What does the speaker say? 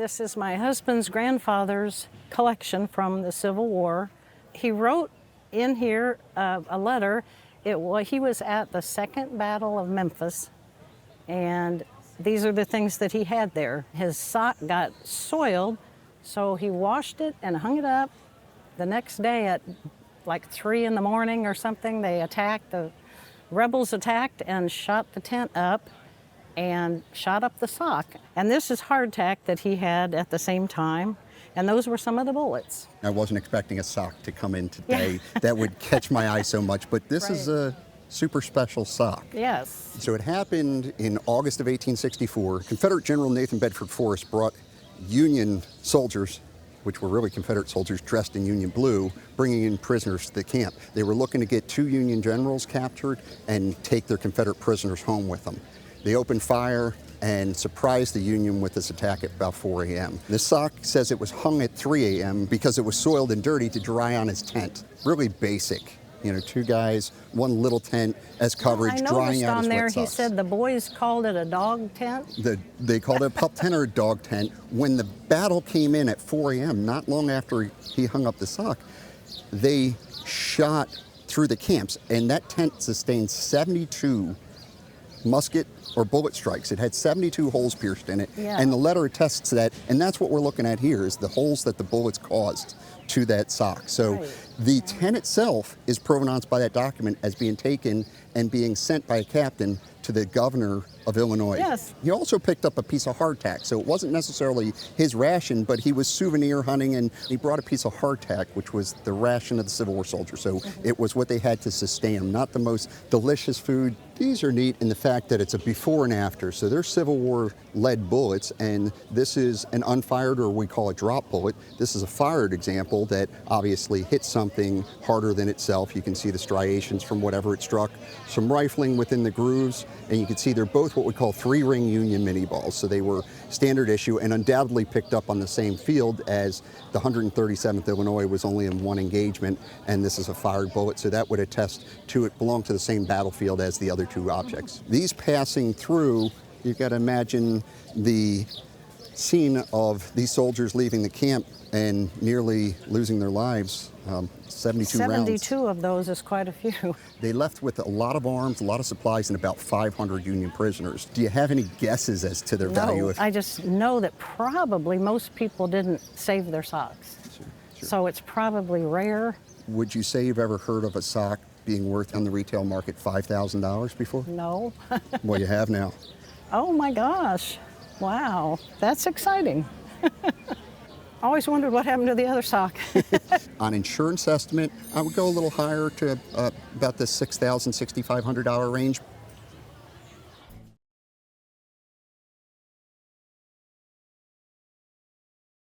This is my husband's grandfather's collection from the Civil War. He wrote in here a letter. He was at the Second Battle of Memphis, and these are the things that he had there. His sock got soiled, so he washed it and hung it up. The next day at like 3 in the morning or something, the rebels attacked and shot the tent up and shot up the sock. And this is hardtack that he had at the same time, and those were some of the bullets. I wasn't expecting a sock to come in today that would catch my eye so much, but this is a super special sock. Yes. So it happened in August of 1864. Confederate General Nathan Bedford Forrest brought Union soldiers, which were really Confederate soldiers dressed in Union blue, bringing in prisoners to the camp. They were looking to get 2 Union generals captured and take their Confederate prisoners home with them. They opened fire and surprised the Union with this attack at about 4 a.m. This sock says it was hung at 3 a.m. because it was soiled and dirty to dry on his tent. Really basic. You know, 2 guys, 1 little tent as coverage, drying out his wet socks. I noticed on there he said the boys called it a dog tent. They called it a pup tent or a dog tent. When the battle came in at 4 a.m., not long after he hung up the sock, they shot through the camps, and that tent sustained 72 musket or bullet strikes. It had 72 holes pierced in it, and the letter attests to that, and that's what we're looking at here, is the holes that the bullets caused to that sock. So the tent itself is provenance by that document as being taken and being sent by a captain to the governor of Illinois. Yes. He also picked up a piece of hardtack, so it wasn't necessarily his ration, but he was souvenir hunting, and he brought a piece of hardtack, which was the ration of the Civil War soldier. So it was what they had to sustain them, not the most delicious food. These are neat in the fact that it's a before and after. So they're Civil War lead bullets, and this is an unfired, or we call it drop bullet. This is a fired example that obviously hit something harder than itself. You can see the striations from whatever it struck, some rifling within the grooves, and you can see they're both what we call 3-ring Union mini balls. So they were standard issue and undoubtedly picked up on the same field, as the 137th Illinois was only in 1 engagement, and this is a fired bullet, so that would attest to it belonged to the same battlefield as the other 2 objects. These passing through, you've got to imagine the scene of these soldiers leaving the camp and nearly losing their lives. 72 rounds. 72 of those is quite a few. They left with a lot of arms, a lot of supplies, and about 500 Union prisoners. Do you have any guesses as to their value? No, I just know that probably most people didn't save their socks. Sure. So it's probably rare. Would you say you've ever heard of a sock being worth on the retail market $5,000 before? No. Well, you have now. Oh my gosh. Wow. That's exciting. Always wondered what happened to the other sock. On insurance estimate, I would go a little higher to about the $6,000, $6,500 range.